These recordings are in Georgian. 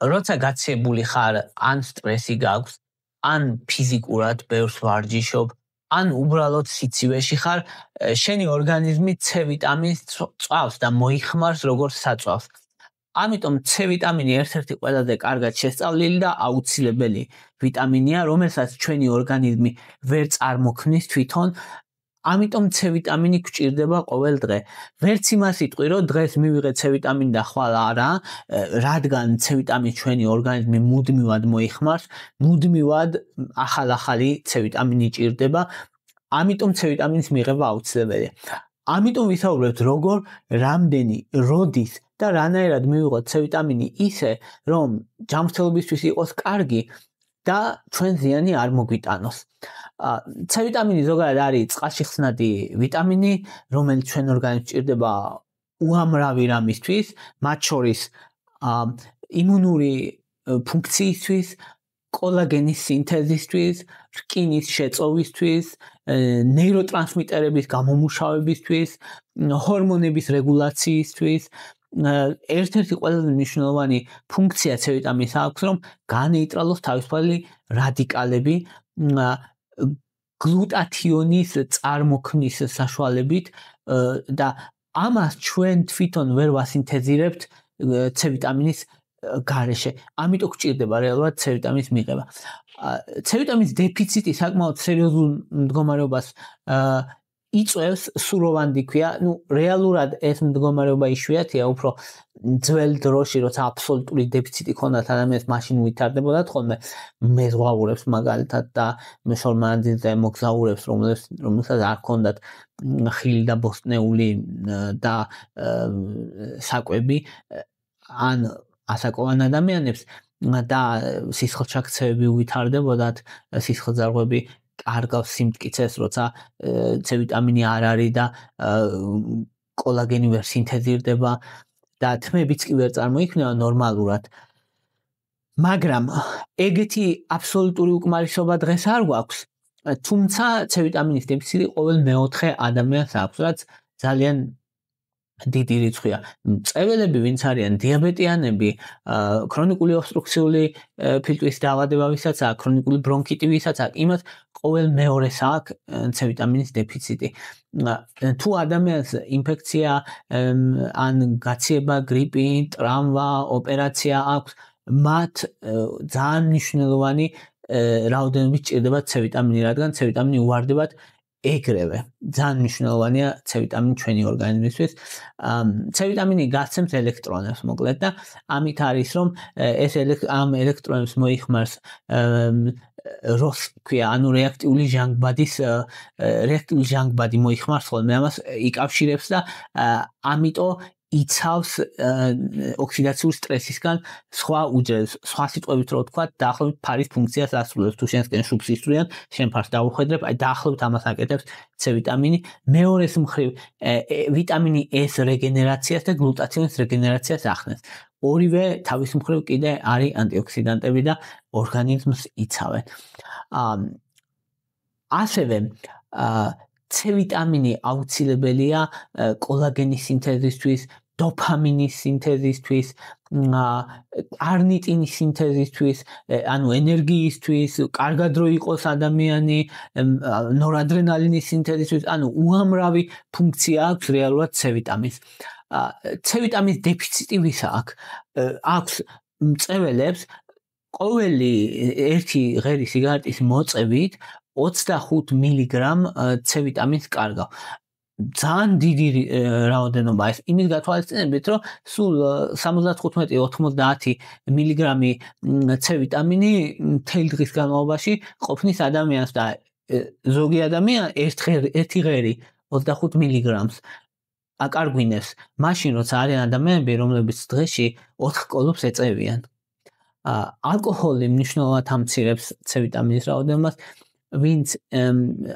როცა გაცილებული ხარ, ან სტრესი გაქვს, ან ფიზიკურად ბევრს ვარჯიშობ, ან უბრალოდ სიცივეში ხარ, შენი ორგანიზმი C ვიტამინს წვავს და მოიხმარს როგორც საწვავს. ამიტომ C ვიტამინი ერთ-ერთი ყველაზე კარგად შესწავლილი და აუცილებელი ვიტამინია, რომელსაც ჩვენი ორგანიზმი ვერ წარმოქმნის თვითონ. ამიტომ C ვიტამინი გვჭირდება ყოველ დღე. ვერც იმას იტყვი, რომ დღეს მივიღე C ვიტამინი და ხვალ არა, რადგან C ვიტამინს ჩვენი ორგანიზმი მუდმივად მოიხმარს, მუდმივად ახალ-ახალი C ვიტამინი ჭირდება, ამიტომ C ვიტამინის მიღება აუცილებელია. ამიტომ ვისაუბრებთ როგორ, რამდენი, როდის და რანაირად მივიღოთ C ვიტამინი ისე, რომ ჯანმრთელობისთვის იყოს კარგი და ჩვენ ზიანი არ მოგვიტანოს. C ვიტამინი ზოგადად არის წყალში ხსნადი ვიტამინი, რომელიც ჩვენ ორგანიზმს ჭირდება უამრავი რამისთვის, მათ შორის იმუნური ფუნქციისთვის, კოლაგენის სინთეზისთვის, რკინის შეწოვისთვის, ნეიროტრანსმიტერების გამომუშავებისთვის, ჰორმონების რეგულაციისთვის. ერთ-ერთი ყველაზე მნიშვნელოვანი ფუნქცია C ვიტამინს აქვს, რომ განეიტრალოს თავისუფალი რადიკალები გლუტათიონის წარმოქმნის საშუალებით და ამას ჩვენ თვითონ ვერ ვასინთეზირებთ C ვიტამინის გარეშე. ამიტომ გვჭირდება რეალურად C ვიტამინის მიღება. C ვიტამინის დეფიციტი საკმაოდ სერიოზულ მდგომარეობას იწვევს, სუროვანდი ქვია. რეალურად ეს მდგომარეობა იშვიათია, უფრო ძველ დროში, როცა აბსოლუტური დეფიციტი ქონდათ ადამიანს, მაშინ ვითარდებოდა ხოლმე მეზღვაურებს მაგალითად და მშრომანძილზე მოგზაურებს, რომელსაც არ ქონდათ ხილი და ბოსტნეული და საკვები, ან ასაკოვან ადამიანებს და სისხლჩაქცევები ვითარდებოდათ, სისხლძარღვები კარგავს სიმტკიცეს, როცა C ვიტამინი არ არის და კოლაგენი ვერ სინთეზირდება და თმებიც კი ვერ წარმოიქმნება ნორმალურად. მაგრამ ეგეთი აბსოლუტური უკმარისობა დღეს არ გვაქვს, თუმცა C ვიტამინის დეფიციტი ყოველ მეოთხე ადამიანს აქვს, რაც ძალიან დიდი რიცხვია. მწვერვალები, ვინც არიან დიაბეტიანები, ქრონიკული ობსტრუქციული ფილტვის დაავადება, ვისაც აქვს, ქრონიკული ბრონქიტი, ვისაც აქვს, იმას ყოველ მეორეს აქვს C ვიტამინის დეფიციტი. თუ ადამიანს ინფექცია, ან გაციება, გრიპი, ტრავმა, ოპერაცია აქვს, მათ ძალიან მნიშვნელოვანი რაოდენობით ჭირდება C ვიტამინი, რადგან C ვიტამინი უვარდებათ ეგრევე. ძალიან მნიშვნელოვანია C ვიტამინი ჩვენი ორგანიზმისთვის. C ვიტამინი გასცემს ელექტრონებს მოკლედ და ამით არის, რომ ეს ამ ელექტრონებს მოიხმარს როს ქვია, ანუ რეაქტიული ჟანგბადი მოიხმარს ხოლმე ამას იკავშირებს და ამიტომ იცავს ოქსიდაციურ სტრესისგან სხვა უჯრედს. სხვა სიტყვებით რო ვთქვა, დაახლოებით ფარის ფუნქციას ასრულებს. თუ შენსკენ შუბს ისვრიან, შენ ფარს დაუხედრებ, აი დაახლოებით ამას აკეთებს C ვიტამინი. მეორეს მხრივ ვიტამინი S რეგენერაციას და გლუტათიონის რეგენერაციას ახდენს. ორივე თავის მხრივ კიდე არის ანტიოქსიდანტები და ორგანიზმს იცავენ. ასევე C ვიტამინი აუცილებელია კოლაგენის სინთეზისთვის, დოფამინის სინთეზისთვის, კარნიტინის სინთეზისთვის, ანუ ენერგიისთვის, კარგად რო იყოს ადამიანი, ნორადრენალინის სინთეზისთვის, ანუ უამრავი ფუნქცია აქვს რეალურად C ვიტამინს. C ვიტამინის დეფიციტი ვის აქვს? აქვს მწვერვალებს ყოველი ერთი ღერი სიგარეტის მოწევით 25 მილიგრამ C ვიტამინს კარგავს. ძალიან დიდი რაოდენობა ეს იმის გათვალისწინებით, რომ სულ 75-90 მილიგრამი C ვიტამინი მთელი დღის განმავლობაში ყოფნის ადამიანს და ზოგი ადამიანი ერთი ღერი 25 მილიგრამს აკარგვინებს, მაშინ როცა არიან ადამიანები, რომლებიც დღეში 4 კოლოფს ეწევიან. ალკოჰოლი მნიშვნელოვნად ამცირებს C ვიტამინის რაოდენობას, ვინც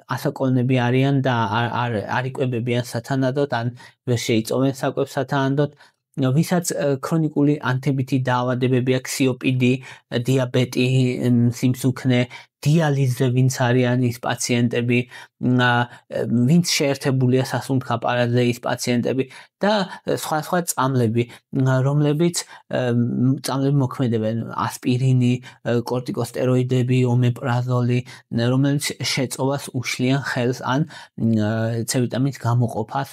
ასაკონები არიან და არ იკვებებიან სათანადოდ, ან ვერ შეიწოვენ საკვებს სათანადოდ, ვისაც ქრონიკული ანთებითი დაავადებები აქვს, COPD, დიაბეტი, სიმსუქნე, დიალიზზე ვინც არიან ის პაციენტები, ვინც შეერთებულია სასუნთქ აპარატზე ის პაციენტები და სხვა წამლები, რომლებიც წამლები მოქმედებენ ასპირინი, კორტიკოსტეროიდები, ომეპრაზოლი, რომლებიც შეწოვას უშლიან ხელს ან C ვიტამინის გამოყოფას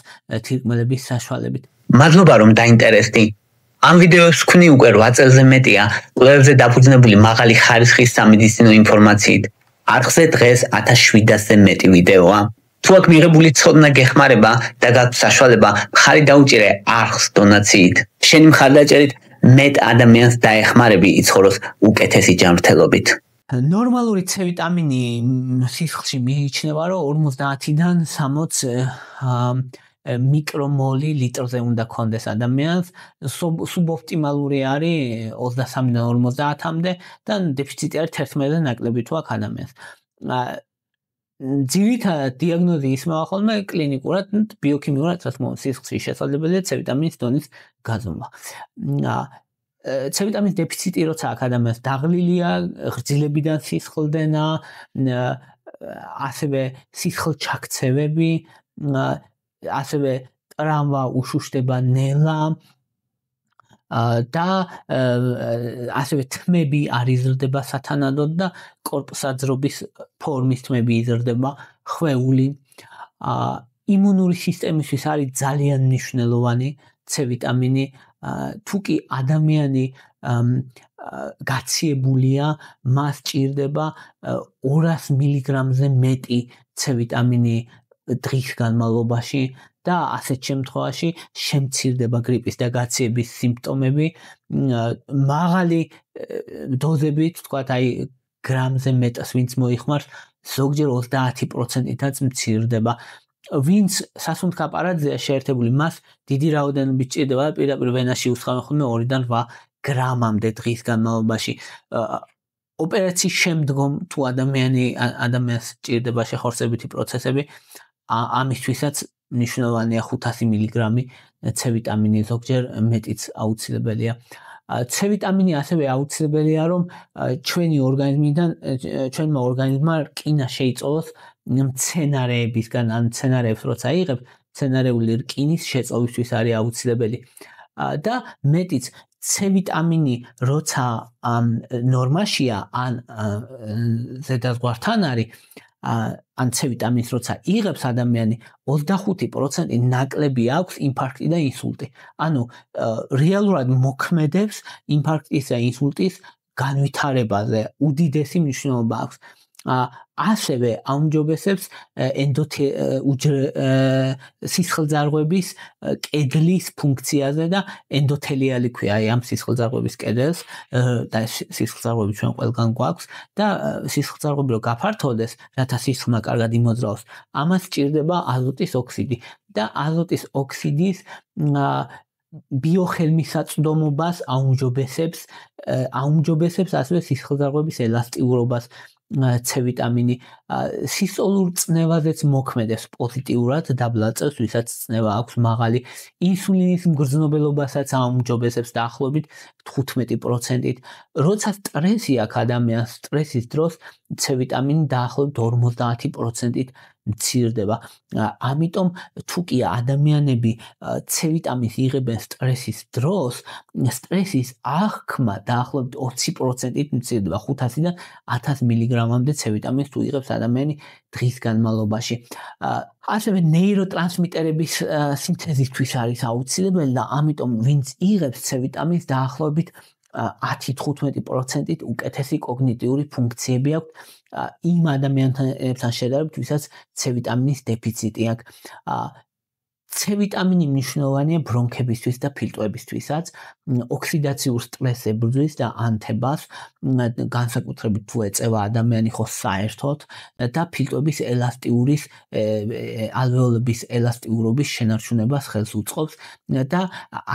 თირკმელების საშუალებით. მადლობა რომ დაინტერესდი. ამ ვიდეოს ვქნი უკვე 8 წელზე მეტია კვლევებზე დაფუძნებული მაღალი ხარისხის სამედიცინო ინფორმაციით. არხზე დღეს 1700-ზე მეტი ვიდეოა. თუ აქ მიღებული ცოდნა გეხმარება და გაქვს საშუალება, მხარი დაუჭირე არხს დონაციით. შენი მხარდაჭერით მეტ ადამიანს დაეხმარები იცხოვროს უკეთესი ჯანმრთელობით. ნორმალური C ვიტამინი სისხლში მიიჩნევა, რომ 50-დან 60 მიკრომოლილიტრზე უნდა კონდეს ადამიანს, სუბოპტიმალური არის 23-დან 50-მდე და დეფიციტი არის 11-ზე ნაკლები თუ აქვს ადამიანს. ძირითადად დიაგნოზი ისმევა ხოლმე კლინიკურად, ბიოქიმიურად, რა თქმა უნდა, სისხლში შესაძლებელია C ვიტამინის დონის გაზომა. C ვიტამინის დეფიციტი როცა აქვს ადამიანს დაღლილია, ღრძილებიდან სისხლდენა, ასევე სისხლჩაქცევები, ასევე ტრამვა უშუშდება ნელა და ასევე თმები არ იზრდება სათანადოდ და კორპუსაძრობის ფორმის თმები იზრდება, ხვეული. იმუნური სისტემისთვის არის ძალიან მნიშვნელოვანი C ვიტამინი, თუ კი ადამიანი გაციებულია, მას ჭირდება 200 მილიგრამზე მეტი C ვიტამინი დღის განმავლობაში და ასეთ შემთხვევაში შემცირდება გრიპის და გაციების სიმპტომები. მაღალი დოზებით, თქვათ აი გრამზე მეტს ვინც მოიხმარს, ზოგჯერ 30%-ით მცირდება. ვინც სასუნთქ აპარატზეა შეერთებული, მას დიდი რაოდენობით ჭირდება და პირდაპირ ვენაში უსხამენ ხოლმე 2-დან 8 გრამამდე დღის განმავლობაში. ოპერაციის შემდგომ თუ ადამიანს ჭირდება შეხორცებითი პროცესები, ამისთვისაც მნიშვნელოვანია 500 მილიგრამი C ვიტამინი, ზოგჯერ მეტიც აუცილებელია. C ვიტამინი ასევე აუცილებელია, რომ ჩვენმა ორგანიზმმა რკინა შეიწოვოს მცენარეებისგან, ან მცენარეებს როცა იღებ, მცენარეული რკინის შეწოვისთვის არის აუცილებელი. და მეტიც C ვიტამინი როცა ნორმაშია, ან ზედაზღვართან არის, ან C ვიტამინს როცა იღებს ადამიანი, 25% ნაკლები აქვს ინფარქტი და ინსულტი. ანუ რეალურად მოქმედებს ინფარქტის და ინსულტის განვითარებაზე, უდიდესი მნიშვნელობა აქვს. ასევე აუმჯობესებს სისხლძარღვების კედლის ფუნქციაზე და ენდოთელიალი ქვია ამ სისხლძარღვების კედელს და სისხლძარღვები ჩვენ ყველგან გვაქვს და სისხლძარღვები რო გაფართოვდეს, რათა სისხლმა კარგად იმოძრაოს, ამას სჭირდება აზოტის ოქსიდი და აზოტის ოქსიდის ბიოხელმისაწვდომობას აუმჯობესებს ასევე სისხლძარღვების ელასტიურობას. C ვიტამინი სისტოლურ წნევაზეც მოქმედებს პოზიტიურად დაბლაწევს, ვისაც წნევა აქვს მაღალი, ინსულინის მგრძნობელობასაც აუმჯობესებს დაახლოებით 15%-ით. როცა სტრესი აქვს ადამიანს, სტრესის დროს C ვიტამინი დაახლოებით 50%-ით მცირდება. ამიტომ თუ კი ადამიანები C ვიტამინს იღებენ სტრესის დროს, სტრესის აღქმა დაახლოებით 20%-ით მცირდება, 500-დან 1000 მილიგრამამდე C ვიტამინს თუ იღებს ადამიანი დღის განმავლობაში. ასევე ნეიროტრანსმიტერების სინთეზისთვის არის აუცილებელი და ამიტომ ვინც იღებს C ვიტამინს დაახლოებით 10-15%-ით უკეთესი კოგნიტიური ფუნქციები აქვს იმ ადამიანთან შედარებით, ვისაც C ვიტამინის დეფიციტი აქვს. C ვიტამინი მნიშვნელოვანია ბრონქებისთვის და ფილტვებისთვისაც, ოქსიდაციურ სტრესს ებრძვის და ანთებას, განსაკუთრებით თუ ეწევა ადამიანი ხო საერთოდ და ფილტვების ალვეოლების ელასტიურობის შენარჩუნებას ხელს უწყობს და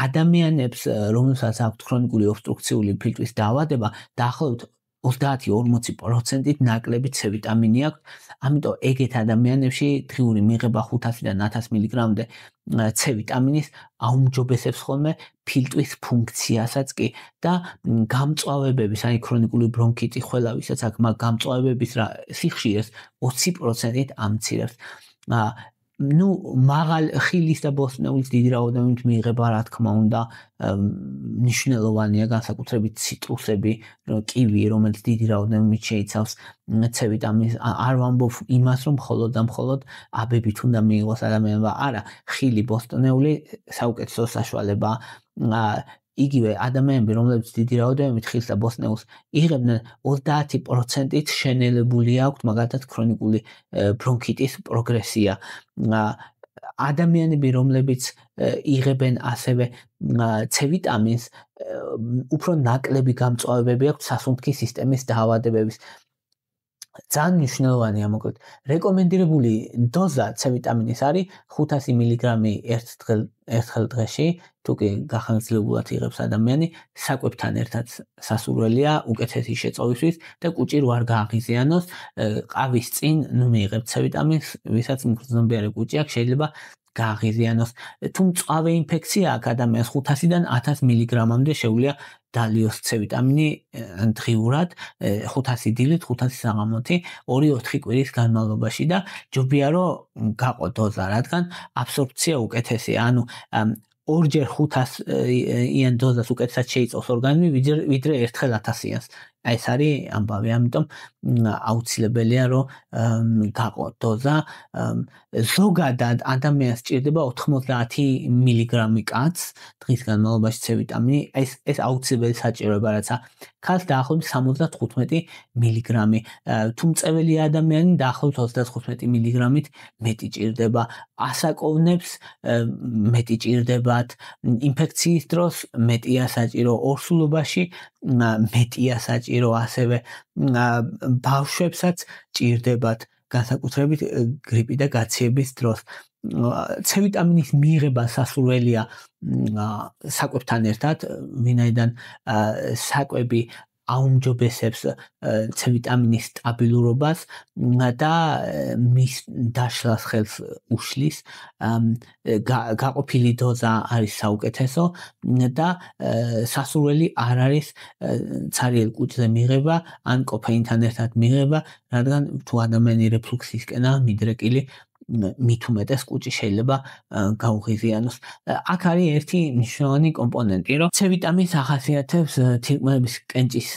ადამიანებს, რომელსაც აქვთ ქრონიკული ობსტრუქციული ფილტვის დაავადება, დაახლოებით 30-40%-ით ნაკლები C ვიტამინი აქვს. ამიტომ ეგეთ ადამიანებში დღიური მიღება 500-დან 1000 მგ-მდე C ვიტამინის აუმჯობესებს ხოლმე ფილტვის ფუნქციასაც კი და გამწვავებების, აი ქრონიკული ბრონქიტი, ხველა, ვისაც აქვს, მაგ გამწვავებების სიხშირეს 20%-ით ამცირებს. მაღალ ხილის და ბოსტნეულის დიდი რაოდენობით მიღება, რა თქმა უნდა, მნიშვნელოვანია, განსაკუთრებით ციტრუსები, კივი, რომელიც დიდი რაოდენობით შეიცავს C ვიტამინს. არ ვამბობ იმას, რომ მხოლოდ და მხოლოდ აბებით უნდა მიიღოს ადამიანმა, არა, ხილი, ბოსტნეული საუკეთესო საშუალებაა. იგივე ადამიანები, რომლებიც დიდი რაოდენობით ხილს და ბოსტნეულს იღებდნენ, 30%-ით შენელებული აქვთ მაგალითად ქრონიკული ბრონქიტის პროგრესია. ადამიანები, რომლებიც იღებენ ასევე C ვიტამინს, უფრო ნაკლები გამწვავებები აქვთ სასუნთქის სისტემის დაავადებების. ძალიან მნიშვნელოვანია, მოკლედ, რეკომენდირებული დოზა C ვიტამინის არის 500 მგ ერთხელ დღეში, თუ კი გახანგრძლივებულად იღებს ადამიანი, საკვებთან ერთად სასურველია უკეთესი შეწოვისთვის და კუჭი არ გააღიზიანოს. ყავის წინ მიიღებთ C ვიტამინს, ვისაც მგრძნობიარე კუჭი აქვს, შეიძლება გააღიზიანოს. თუ მწვავე ინფექცია აქვს ადამიანს 500-დან 1000 მგ-მდე შეუძლია დალიოს C ვიტამინი დღიურად 500 დილით, 500 საღამოთი 2-4 კვირის განმავლობაში და ჯობია რომ გაყო დოზა, რადგან აბსორბცია უკეთესია. ანუ ორჯერ 500-იან დოზას უკეთესად შეიწოვს ორგანიზმი, ვიდრე ერთხელ 1000-იანს. ეს არის ამბავი, ამიტომ აუცილებელია რომ გაყო დოზა. ზოგადად ადამიანს სჭირდება 90 მგ კაც დღის განმავლობაში C ვიტამინი. ეს აუცილებელი საჭიროება, რაცა ქალს დაახლოებით 75 მგ. თუ მწეველი ადამიანი დაახლოებით 35 მგ-ით მეტი ჭირდება. ასაკოვნებს მეტი ჭირდებათ. ინფექციის დროს მეტია საჭირო, ორსულობაში მეტია საჭირო, ასევე ბავშვებსაც ჭირდებათ, განსაკუთრებით გრიპი და გაციების დროს. C ვიტამინის მიღება სასურველია საკვებთან ერთად, ვინაიდან საკვები აუმჯობესებს C ვიტამინის სტაბილურობას და მის დაშლას ხელს უშლის. გაყოფილი დოზა არის საუკეთესო და სასურველი არ არის ცარიელ კუჭზე მიღება ან კოფეინთან ერთად მიღება, რადგან თუ ადამიანი რეფლუქსისკენა მიდრეკილი, მით უმეტეს კუჭი შეიძლება გაუღიზიანოს. აქ არის ერთი მნიშვნელოვანი კომპონენტი, რომ C ვიტამინს ახასიათებს თირკმელების კენჭის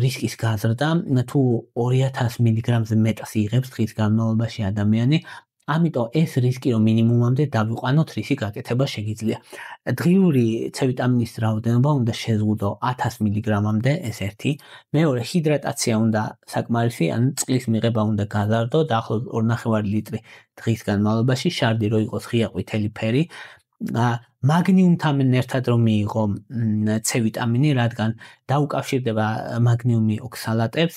რისკის გაზრდა, თუ 2000 მგ-ზე მეტს იღებს დღის განმავლობაში ადამიანი. ამიტომ ეს რისკი რომ მინიმუმამდე დავიყვანოთ, რისი გაკეთება შეგიძლია. დღიური C ვიტამინის რაოდენობა უნდა შეზღუდო 1000 მგ-მდე, ეს ერთი. მეორე, ჰიდრატაცია უნდა საკმარისი, ან წყლის მიღება უნდა გაზარდო, დაახლოებით 2.5 ლიტრი დღის განმავლობაში, შარდი რო იყოს, ღია ყვითელი ფერი. მაგნიუმთან ერთად რომ მიიღო C ვიტამინი, რადგან დაუკავშირდება მაგნიუმი ოქსალატებს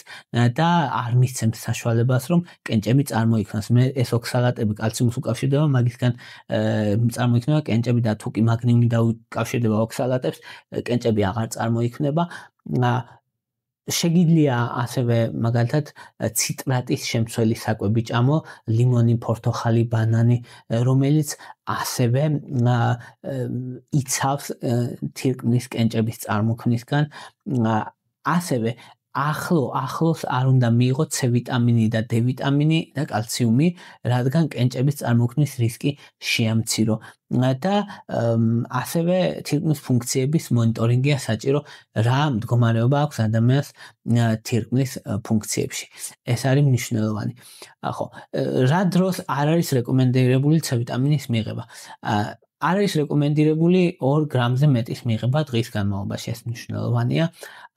და არ მისცემს საშუალებას რომ კენჭები წარმოიქმნას. ეს ოქსალატები კალციუმს უკავშირდება, მაგისგან წარმოიქმნება კენჭები და თუ კი მაგნიუმი დაუკავშირდება ოქსალატებს, კენჭები აღარ წარმოიქმნება. შეგიძლია ასევე მაგალითად ციტრატის შემცველი საკვები ჭამო, ლიმონი, პორტოხალი, ბანანი, რომელიც ასევე იცავს თირკმლის კენჭების წარმოქმნისგან. ასევე ახლოს არ უნდა მიიღოთ C ვიტამინი და D ვიტამინი და კალციუმი, რადგან კენჭების წარმოქმნის რისკი შეამცირო. და ასევე თირკმლის ფუნქციების მონიტორინგია საჭირო, რა მდგომარეობა აქვს ადამიანს თირკმლის ფუნქციებში. ეს არის მნიშვნელოვანი. ხო, რა დროს არ არის რეკომენდირებული C ვიტამინის მიღება? არ არის რეკომენდირებული 2 გრამზე მეტის მიღება დღის განმავლობაში, ეს მნიშვნელოვანია.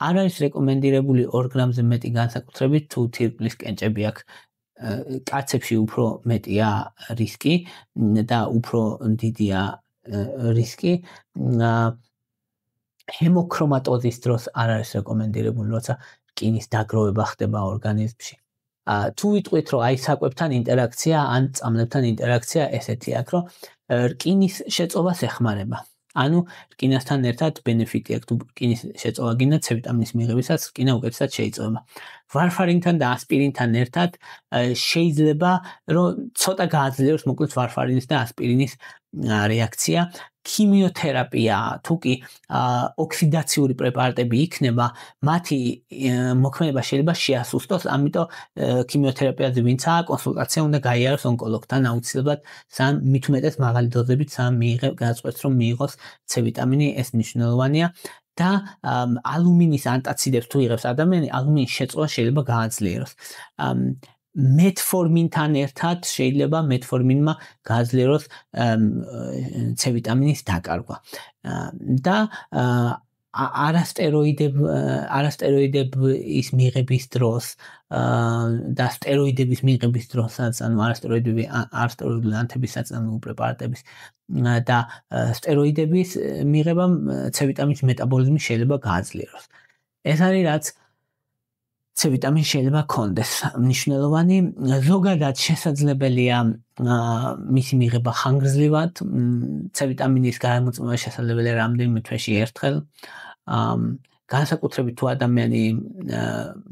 არ არის რეკომენდირებული 2 გრამზე მეტი, განსაკუთრებით თუ თირკმლის კენჭები აქვს. კაცებში უფრო მეტია რისკი და უფრო დიდია რისკი. ჰემოქრომატოზის დროს არ არის რეკომენდირებული, როცა რკინის დაგროვება ხდება ორგანიზმში. თუ ვიტყვით, რომ აი საკვებთან ინტერაქცია ან წამლებთან ინტერაქცია, ესეთი აქვს, რომ რკინის შეწოვას ეხმარება. ანუ რკინასთან ერთად ბენეფიტი აქვს თუ რკინის შეწოვა გინდა C ვიტამინის მიღებისას რკინა უკეთესად შეიწოვება. ვარფარინთან და ასპირინთან ერთად შეიძლება რომ ცოტა გააძლიეროს მოკლედ ვარფარინის და ასპირინის რეაქცია. ქიმიოთერაპია თუ კი ოქსიდაციური პრეპარატები იქნება, მათი მოქმედება შეიძლება შეასუსტოს, ამიტომ ქიმიოთერაპიაზე ვინცაა კონსულტაცია უნდა გაიაროს ონკოლოგთან აუცილებლად, სამ მით უმეტეს მაღალი დოზებით სამ გადაწყვეტს რომ მიიღოს C ვიტამინი, ეს მნიშვნელოვანია. და ალუმინის ანტაციდებს თუ იღებს ადამიანი, ალუმინის შეწოვა შეიძლება გააძლიეროს. მეტფორმინთან ერთად შეიძლება მეტფორმინმა გააძლიეროს C ვიტამინის დაკარგვა. და არასტეროიდების მიღების დროს და სტეროიდების მიღების დროსაც, ანუ არასტეროიდული ანთებისაწინააღმდეგო პრეპარატების და სტეროიდების მიღებამ C ვიტამინის მეტაბოლიზმი შეიძლება გააძლიეროს. ეს არის რაც C ვიტამინი შეიძლება კონდეს მნიშვნელოვანი, ზოგადად შესაძლებელია მისი მიღება ხანგრძლივად, C ვიტამინის გადამოწმება შესაძლებელია რამდენიმე თვეში ერთხელ. განსაკუთრებით თუ ადამიანი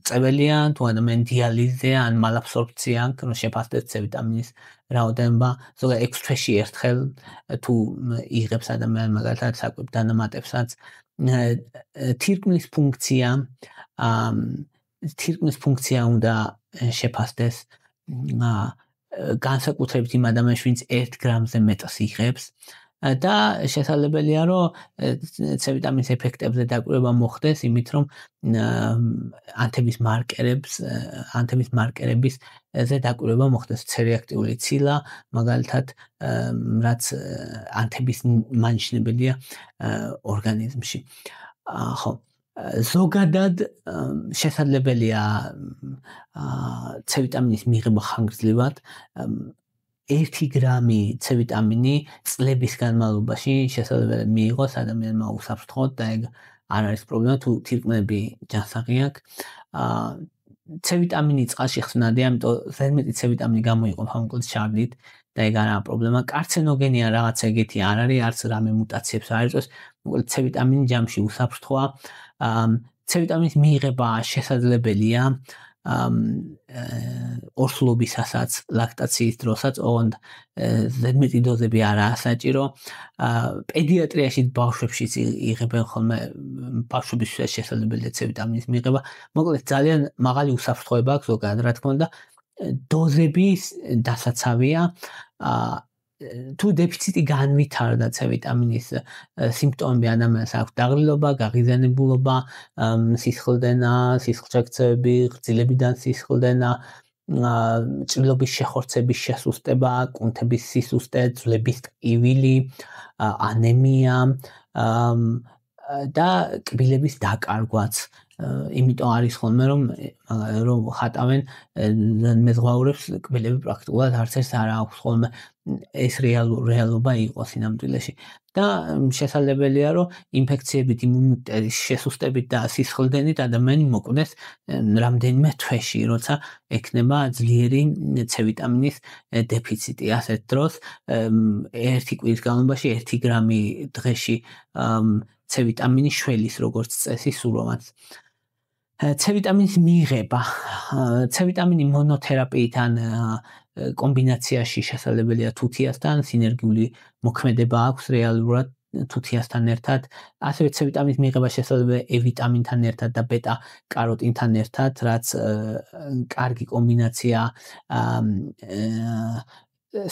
წეველია, თუ ადამიანი დიალიზია ან მალაბსორბცია აქვს, რომ შეფასდეს C ვიტამინის რაოდენობა, ზოგადად 6 თვეში ერთხელ თუ იღებს ადამიანი მაგალითად საკვებ დანამატებსაც. თირკმლის ფუნქცია უნდა შეფასდეს განსაკუთრებით იმ ადამიანს, ვინც 1 გრამზე მეტს იღებს და შესაძლებელია რომ C ვიტამინის ეფექტებზე დაკვირვება მოხდეს, იმით რომ ანთების მარკერებზე დაკვირვება მოხდეს C-რეაქტიული ცილა, მაგალითად, რაც ანთების მანიშნებელია ორგანიზმში. ხო, ზოგადად შესაძლებელია C ვიტამინის მიღება ხანგრძლივად. 1 გრამი C ვიტამინი წლების განმავლობაში შესაძლებელია მიიღოს ადამიანმა უსაფრთხოდ და ეგ არ არის პრობლემა თუ თირკმლები ჯანსაღი აქვს. C ვიტამინი წყალში ხსნადია, ამიტომ ზედმეტი C ვიტამინი გამოიყოფა მოკლედ შარდით და ეგ არაა პრობლემა. კარცინოგენია რაღაც ეგეთი არ არის, არც რამე მუტაციებს არ იწვევს. მოკლედ C ვიტამინი ჯამში უსაფრთხოა. C ვიტამინის მიღება შესაძლებელია ორსულობისასაც, ლაქტაციის დროსაც, ოღონდ ზედმეტი დოზები არაა საჭირო. პედიატრიაში ბავშვებშიც იღებენ ხოლმე, ბავშვებისთვის შესაძლებელია C ვიტამინის მიღება. მოკლედ ძალიან მაღალი უსაფრთხოება აქვს ზოგადად, რა თქმა უნდა, დოზების დასაცავია. თუ დეფიციტი განვითარდა C ვიტამინის სიმპტომები ადამიანს აქვს დაღლილობა, გაღიზიანებულობა, სისხლდენა, სისხლჩაქცევები, გრძილებიდან სისხლდენა, ჭრილობის შეხორცების შესუსტება, კუნთების სისუსტე, ძვლების ტკივილი, ანემია და კბილების დაკარგვაც. იმიტომ არის ხოლმე რომ ხატავენ მეზღვაურებს კბილები პრაქტიკულად არც ერთ არ აქვს ხოლმე ეს რეალობა იყოს სინამდვილეში. და შესაძლებელია რომ ინფექციებით, იმუნიტეტის შესუსტებით და სისხლდენით ადამიანი მოკვდეს რამდენიმე თვეში, როცა ექნება ძლიერი C ვიტამინის დეფიციტი. ასეთ დროს 1 კვირის განმავლობაში 1 გრამი დღეში C ვიტამინი შველის როგორც წესი სუროვანს. C ვიტამინის მიღება. C ვიტამინი მონოთერაპიიდან კომბინაციაში შესაძლებელია თუთიასთან, სინერგიული მოქმედება აქვს რეალურად თუთიასთან ერთად. ასევე C ვიტამინის მიღება შესაძლებელია E ვიტამინთან ერთად და ბეტა კაროტინთან ერთად, რაც კარგი კომბინაცია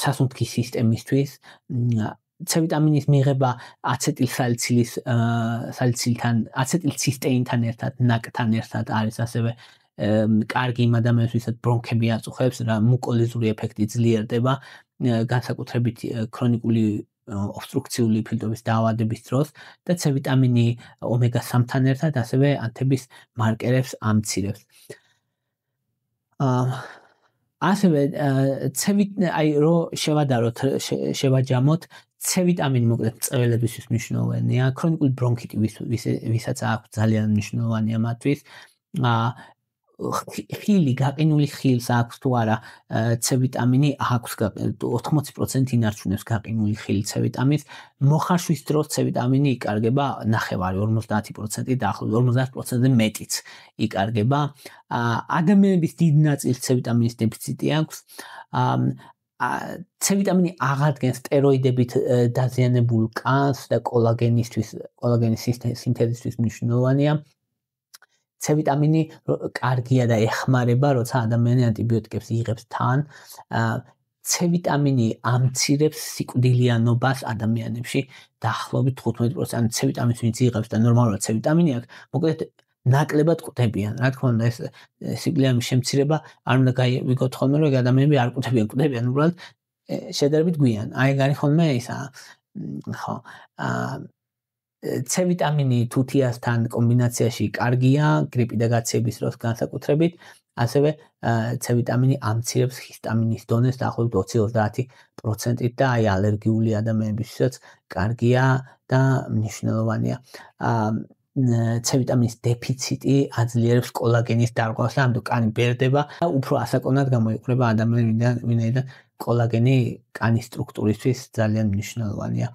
სასუნთქის სისტემისთვის. C ვიტამინის მიღება აცეტილცისტეინთან ერთად, ნაკთან ერთად არის ასევე კარგი იმ ადამიანებს, ვისაც ბრონქები აწუხებს, რა მუკოლიზური ეფექტი ძლიერდება, განსაკუთრებით ქრონიკული ობსტრუქციული ფილტვების დაავადების დროს და C ვიტამინი ომეგა-3-თან ერთად ასევე ანთების მარკერებს ამცირებს. ასევე რო შევაჯამოთ, C ვიტამინი მოკლედ წეველებისთვის მნიშვნელოვანია, ქრონიკული ბრონქიტი ვისაც აქვს ძალიან მნიშვნელოვანია მათთვის. ხილი გაყინული ხილს აქვს თუ არა C ვიტამინი აქვს 80% ინარჩუნებს გაყინული ხილი C ვიტამინს მოხარშვის დროს C ვიტამინი იკარგება ნახევარი 50% დაახლოებით 50%-ზე მეტიც იკარგება ადამიანების დიდ ნაწილს C ვიტამინის დეფიციტი აქვს C ვიტამინი აღადგენს სტეროიდებით დაზიანებულ კანს და კოლაგენის სინთეზისთვის მნიშვნელოვანია C ვიტამინი კარგია და ეხმარება, როცა ადამიანი ანტიბიოტიკებს იღებს თან. C ვიტამინი ამცირებს სიკვდილიანობას ადამიანებში დაახლოებით 15%. ანუ C ვიტამინს ვინც იღებს და ნორმალურად C ვიტამინი აქვს, მოკლედ ნაკლებად კვდებიან. რა თქმა უნდა, ეს სიკვდილიანობის შემცირება არ უნდა ვიგოთ ხოლმე, რომ ადამიანები არ კვდებიან, უბრალოდ შედარებით გვიან. აი ეგ არის ხოლმე ისა, ხო. C ვიტამინი თუთიასთან კომბინაციაში კარგია, გრიპი და გაცეების დროს განსაკუთრებით, ასევე C ვიტამინი ამცირებს ჰისტამინის დონეს დაახლოებით 20-30%-ით და აი ალერგიული ადამიანებისთვისაც კარგია და მნიშვნელოვანია. C ვიტამინის დეფიციტი აძლიერებს კოლაგენის დარღვევას და ამიტომ კანი ბერდება და უფრო ასაკონად გამოიყურება ადამიანიდან, ვინაიდან კოლაგენი კანის სტრუქტურისთვის ძალიან მნიშვნელოვანია.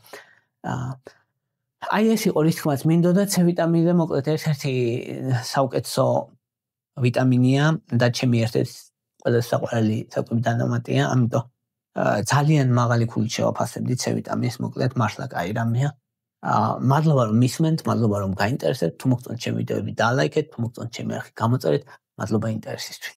აი ეს იყო რის თქმაც მინდოდა C ვიტამინზე მოკლედ ერთ-ერთი საუკეთესო ვიტამინია და ჩემი ერთ-ერთი ყველაზე საყვარელი საკვები დანამატია, ამიტომ ძალიან მაღალი ქულით შევაფასებდი C ვიტამინს, მოკლედ მართლა კაი რამეა. მადლობა რომ მისმენთ, მადლობა რომ გაინტერესებთ, თუ მოგწონთ ჩემი ვიდეოები დალაიქეთ, თუ მოგწონთ ჩემი არხი გამოწერეთ, მადლობა ინტერესისთვის.